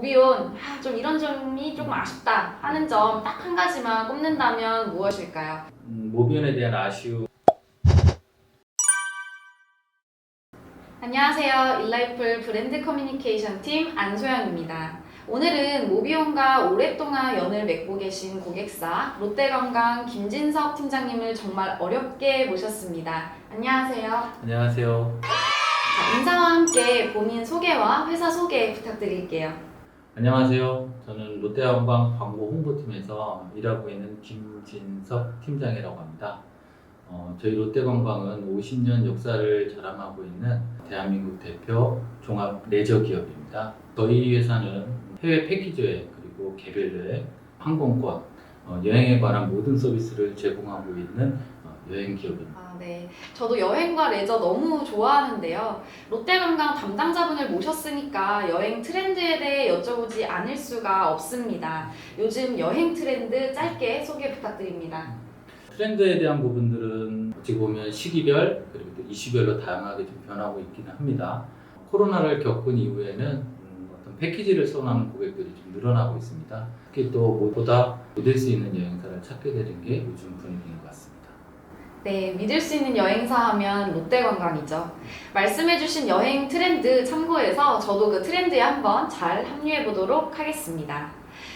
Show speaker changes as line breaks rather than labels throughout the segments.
모비온 좀 이런 점이 조금 아쉽다 하는 점 딱 한 가지만 꼽는다면 무엇일까요?
모비온에 대한 아쉬움.
안녕하세요. 일라이플 브랜드 커뮤니케이션 팀 안소영입니다. 오늘은 모비온과 오랫동안 연을 맺고 계신 고객사 롯데관광 김진석 팀장님을 정말 어렵게 모셨습니다. 안녕하세요.
안녕하세요.
자, 인사와 함께 본인 소개와 회사 소개 부탁드릴게요.
안녕하세요. 저는 롯데관광 광고 홍보팀에서 일하고 있는 김진석 팀장이라고 합니다. 저희 롯데관광은 50년 역사를 자랑하고 있는 대한민국 대표 종합 레저 기업입니다. 저희 회사는 해외 패키지 여행 그리고 개별 여행, 항공권, 여행에 관한 모든 서비스를 제공하고 있는 여행 기업입니다.
네. 저도 여행과 레저 너무 좋아하는데요. 롯데관광 담당자분을 모셨으니까 여행 트렌드에 대해 여쭤보지 않을 수가 없습니다. 요즘 여행 트렌드 짧게 소개 부탁드립니다.
트렌드에 대한 부분들은 어찌 보면 시기별 그리고 또 이슈별로 다양하게 좀 변하고 있기는 합니다. 코로나를 겪은 이후에는 어떤 패키지를 선호하는 고객들이 좀 늘어나고 있습니다. 특히 또 무엇보다 믿을 수 있는 여행사를 찾게 되는 게 요즘 분위기인 것 같습니다.
네, 믿을 수 있는 여행사 하면 롯데관광이죠. 말씀해주신 여행 트렌드 참고해서 저도 그 트렌드에 한번 잘 합류해 보도록 하겠습니다.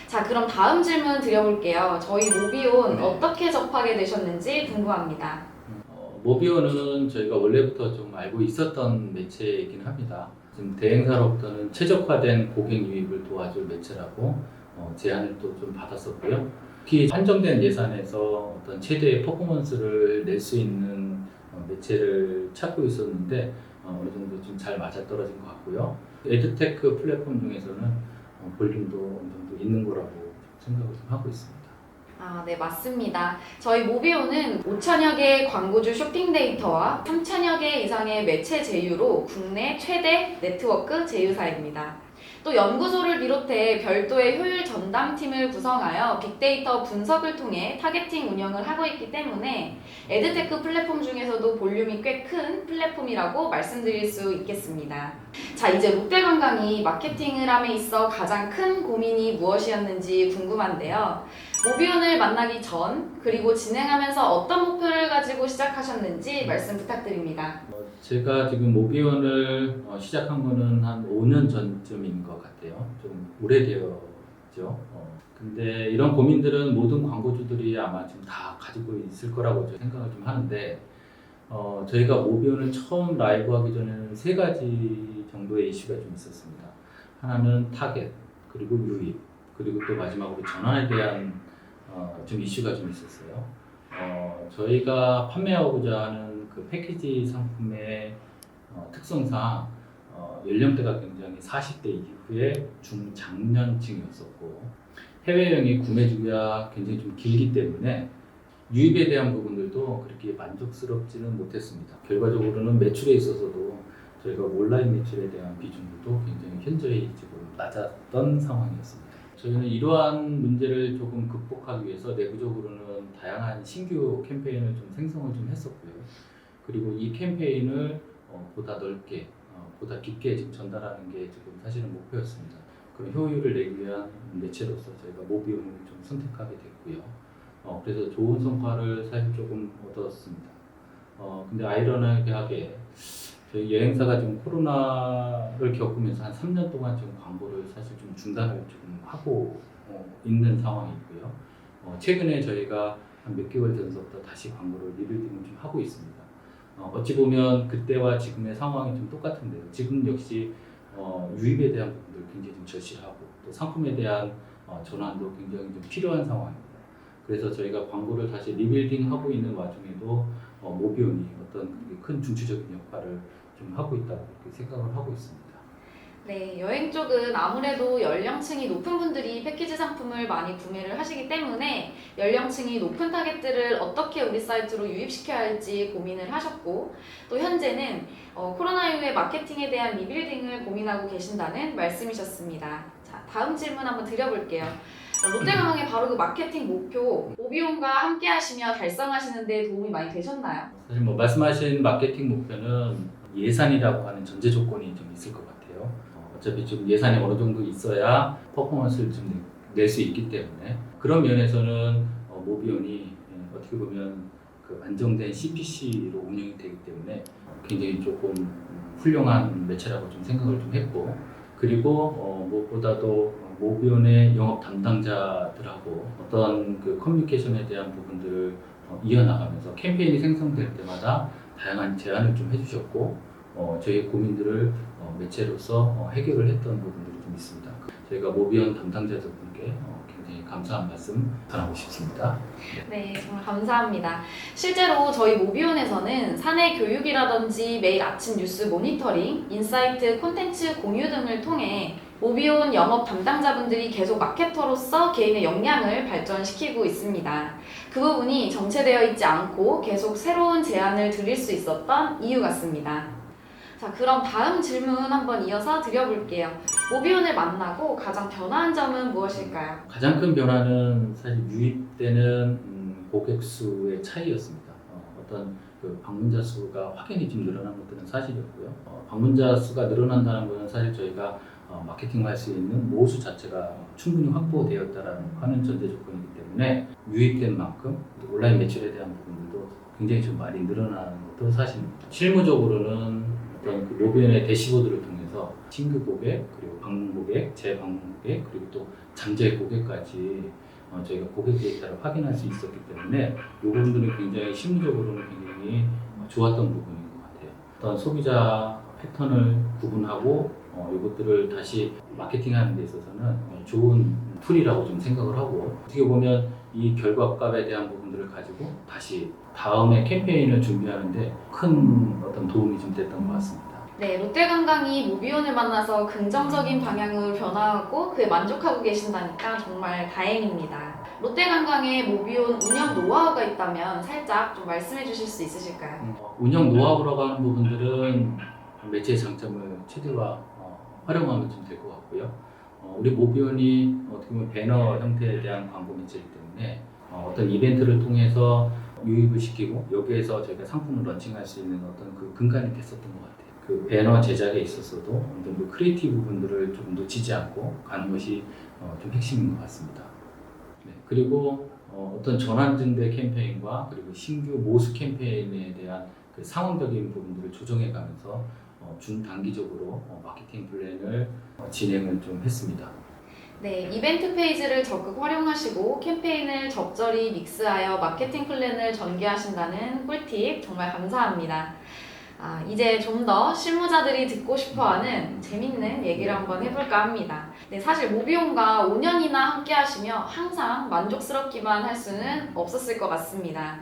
자, 그럼 다음 질문 드려볼게요. 저희 모비온
네.
어떻게 접하게 되셨는지 궁금합니다.
모비온은 저희가 원래부터 좀 알고 있었던 매체이긴 합니다. 지금 대행사로부터는 최적화된 고객 유입을 도와줄 매체라고 제안을 또 좀 받았었고요. 특히 한정된 예산에서 어떤 최대의 퍼포먼스를 낼 수 있는 매체를 찾고 있었는데 어느 정도 좀 잘 맞아떨어진 것 같고요. 에듀테크 플랫폼 중에서는 볼륨도 어느 정도 있는 거라고 생각을 좀 하고 있습니다.
네, 맞습니다. 저희 모비온은 5천여 개의 광고주 쇼핑 데이터와 3천여 개 이상의 매체 제휴로 국내 최대 네트워크 제휴사입니다. 또 연구소를 비롯해 별도의 효율 전담팀을 구성하여 빅데이터 분석을 통해 타겟팅 운영을 하고 있기 때문에 에드테크 플랫폼 중에서도 볼륨이 꽤 큰 플랫폼이라고 말씀드릴 수 있겠습니다. 자, 이제 롯데관광이 마케팅을 함에 있어 가장 큰 고민이 무엇이었는지 궁금한데요. 모비온을 만나기 전 그리고 진행하면서 어떤 목표를 가지고 시작하셨는지 말씀 부탁드립니다.
제가 지금 모비온을 시작한 거는 한 5년 전쯤인 것 같아요. 좀 오래되었죠. 근데 이런 고민들은 모든 광고주들이 아마 지금 다 가지고 있을 거라고 생각을 좀 하는데 저희가 모비온을 처음 라이브 하기 전에는 3가지 정도의 이슈가 좀 있었습니다. 하나는 타겟, 그리고 유입, 그리고 또 마지막으로 전환에 대한 좀 이슈가 좀 있었어요. 저희가 판매하고자 하는 그 패키지 상품의 특성상 연령대가 굉장히 40대 이후의 중장년층이었었고 해외여행의 구매 주기가 굉장히 좀 길기 때문에 유입에 대한 부분들도 그렇게 만족스럽지는 못했습니다. 결과적으로는 매출에 있어서도 저희가 온라인 매출에 대한 비중도 굉장히 현저히 지금 낮았던 상황이었습니다. 저희는 이러한 문제를 조금 극복하기 위해서 내부적으로는 다양한 신규 캠페인을 좀 생성을 좀 했었고요. 그리고 이 캠페인을 보다 넓게, 보다 깊게 지금 전달하는 게 지금 사실은 목표였습니다. 그런 효율을 내기 위한 매체로서 저희가 모비온을 좀 선택하게 됐고요. 그래서 좋은 성과를 사실 조금 얻었습니다. 근데 아이러니하게 저희 여행사가 지금 코로나를 겪으면서 한 3년 동안 지금 광고를 사실 좀 중단을 조금 하고 있는 상황이고요. 최근에 저희가 한 몇 개월 전서부터 다시 광고를 리빌딩을 좀 하고 있습니다. 어찌 보면 그때와 지금의 상황이 좀 똑같은데요. 지금 역시 유입에 대한 부분들 굉장히 좀 절실하고 또 상품에 대한 전환도 굉장히 좀 필요한 상황입니다. 그래서 저희가 광고를 다시 리빌딩하고 있는 와중에도 모비온이 어떤 큰 중추적인 역할을 좀 하고 있다고 생각을 하고 있습니다.
네, 여행 쪽은 아무래도 연령층이 높은 분들이 패키지 상품을 많이 구매를 하시기 때문에 연령층이 높은 타겟들을 어떻게 우리 사이트로 유입시켜야 할지 고민을 하셨고 또 현재는 코로나 이후에 마케팅에 대한 리빌딩을 고민하고 계신다는 말씀이셨습니다. 자, 다음 질문 한번 드려볼게요. 롯데관광의 바로 그 마케팅 목표 모비온과 함께 하시며 달성하시는 데 도움이 많이 되셨나요?
사실 말씀하신 마케팅 목표는 예산이라고 하는 전제 조건이 좀 있을 것 같아요. 어차피 좀 예산이 어느 정도 있어야 퍼포먼스를 좀 낼 수 있기 때문에 그런 면에서는 모비온이 어떻게 보면 그 안정된 CPC로 운영이 되기 때문에 굉장히 조금 훌륭한 매체라고 좀 생각을 좀 했고 그리고 무엇보다도 모비온의 영업 담당자들하고 어떤 그 커뮤니케이션에 대한 부분들을 이어나가면서 캠페인이 생성될 때마다 다양한 제안을 좀 해주셨고 저희 고민들을 매체로서 해결을 했던 부분들이 좀 있습니다. 저희가 모비온 담당자들분께 굉장히 감사한 말씀 전하고 싶습니다.
네, 정말 감사합니다. 실제로 저희 모비온에서는 사내 교육이라든지 매일 아침 뉴스 모니터링, 인사이트 콘텐츠 공유 등을 통해 모비온 영업 담당자분들이 계속 마케터로서 개인의 역량을 발전시키고 있습니다. 그 부분이 정체되어 있지 않고 계속 새로운 제안을 드릴 수 있었던 이유 같습니다. 자, 그럼 다음 질문 한번 이어서 드려볼게요. 모비온을 만나고 가장 변화한 점은 무엇일까요?
가장 큰 변화는 사실 유입되는 고객 수의 차이였습니다. 어떤 그 방문자 수가 확연히 좀 늘어난 것들은 사실이었고요. 방문자 수가 늘어난다는 것은 사실 저희가 마케팅할 수 있는 모수 자체가 충분히 확보되었다라는 하는 전제 조건이기 때문에 유입된 만큼 온라인 매출에 대한 부분들도 굉장히 좀 많이 늘어나는 것도 사실입니다. 실무적으로는 어떤 그 모비온의 대시보드를 통해서 신규 고객, 그리고 방문 고객, 재방문 고객, 그리고 또 잠재 고객까지 저희가 고객 데이터를 확인할 수 있었기 때문에 이 부분들은 굉장히 실무적으로는 굉장히 좋았던 부분인 것 같아요. 어떤 소비자 패턴을 구분하고 이것들을 다시 마케팅하는 데 있어서는 좋은 툴이라고 좀 생각을 하고 어떻게 보면 이 결과값에 대한 부분들을 가지고 다시 다음에 캠페인을 준비하는데 큰 어떤 도움이 좀 됐던 것 같습니다.
네, 롯데관광이 모비온을 만나서 긍정적인 방향으로 변화하고 그에 만족하고 계신다니까 정말 다행입니다. 롯데관광에 모비온 운영 노하우가 있다면 살짝 좀 말씀해 주실 수 있으실까요?
운영 노하우라고 하는 부분들은 매체의 장점을 최대화 활용하면 좀 될 것 같고요. 우리 모비온이 어떻게 보면 배너 형태에 대한 광고 매체이기 때문에 어떤 이벤트를 통해서 유입을 시키고 여기에서 저희가 상품을 런칭할 수 있는 어떤 그 근간이 됐었던 것 같아요. 그 배너 제작에 있어서도 어느 정도 크리에이티브 부분들을 좀 놓치지 않고 가는 것이 좀 핵심인 것 같습니다. 네, 그리고 어떤 전환증대 캠페인과 그리고 신규 모수 캠페인에 대한 그 상황적인 부분들을 조정해가면서 중단기적으로 마케팅 플랜을 진행을 좀 했습니다.
네, 이벤트 페이지를 적극 활용하시고 캠페인을 적절히 믹스하여 마케팅 플랜을 전개하신다는 꿀팁 정말 감사합니다. 이제 좀 더 실무자들이 듣고 싶어하는 재밌는 얘기를 한번 해볼까 합니다. 네, 사실 모비온과 5년이나 함께 하시며 항상 만족스럽기만 할 수는 없었을 것 같습니다.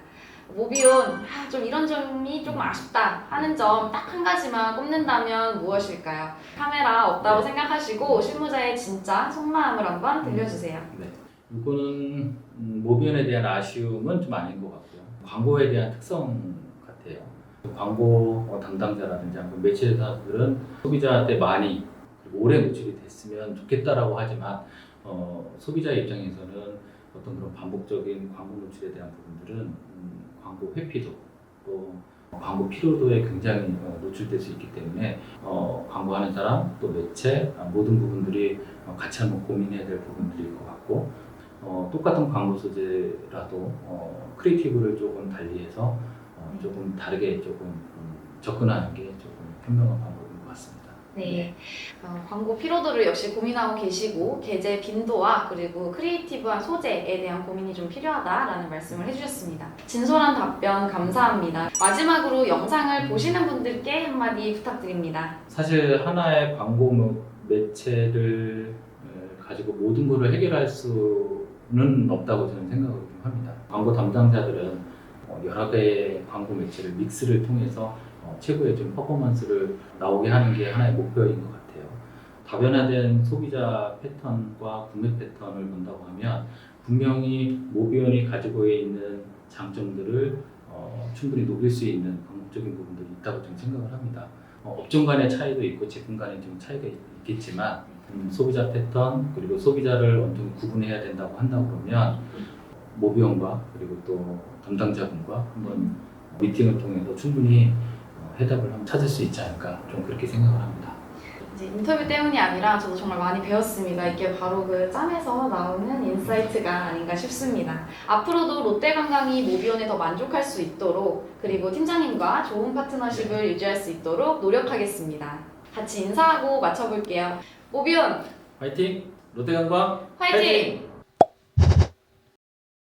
모비온, 좀 이런 점이 조금 아쉽다 하는 점 딱 한 가지만 꼽는다면 무엇일까요? 카메라 없다고 생각하시고 실무자의 진짜 속마음을 한번 들려주세요.
네, 이거는 모비온에 대한 아쉬움은 좀 아닌 것 같고요. 광고에 대한 특성 같아요. 광고 담당자라든지 매체사들은 소비자한테 많이 그리고 오래 노출이 됐으면 좋겠다라고 하지만 소비자 입장에서는 어떤 그런 반복적인 광고 노출에 대한 부분들은 광고 회피도 또 광고 피로도에 굉장히 노출될 수 있기 때문에 광고하는 사람 또 매체 모든 부분들이 같이 한번 고민해야 될 부분들일 것 같고 똑같은 광고 소재라도 크리에이티브를 조금 달리해서 조금 다르게 조금 접근하는 게 조금 현명한 방법인 것 같습니다.
네, 광고 피로도를 역시 고민하고 계시고 게재 빈도와 그리고 크리에이티브한 소재에 대한 고민이 좀 필요하다라는 말씀을 해주셨습니다. 진솔한 답변 감사합니다. 마지막으로 영상을 보시는 분들께 한마디 부탁드립니다.
사실 하나의 광고 매체를 가지고 모든 것을 해결할 수는 없다고 저는 생각을 좀 합니다. 광고 담당자들은 여러 개의 광고 매체를 믹스를 통해서 최고의 좀 퍼포먼스를 나오게 하는 게 하나의 목표인 것 같아요. 다변화된 소비자 패턴과 구매 패턴을 본다고 하면 분명히 모비온이 가지고 있는 장점들을 충분히 녹일 수 있는 방법적인 부분들이 있다고 좀 생각을 합니다. 업종 간의 차이도 있고 제품 간의 좀 차이가 있겠지만 소비자 패턴 그리고 소비자를 어느 정도 구분해야 된다고 한다고 그러면 모비온과 그리고 또 담당자분과 한번 미팅을 통해서 충분히 해답을 한번 찾을 수 있지 않을까 좀 그렇게 생각을 합니다.
이제 인터뷰 때문이 아니라 저도 정말 많이 배웠습니다. 이게 바로 그 짬에서 나오는 인사이트가 아닌가 싶습니다. 앞으로도 롯데관광이 모비온에 더 만족할 수 있도록 그리고 팀장님과 좋은 파트너십을 유지할 수 있도록 노력하겠습니다. 같이 인사하고 마쳐볼게요. 모비온
화이팅! 롯데관광
화이팅!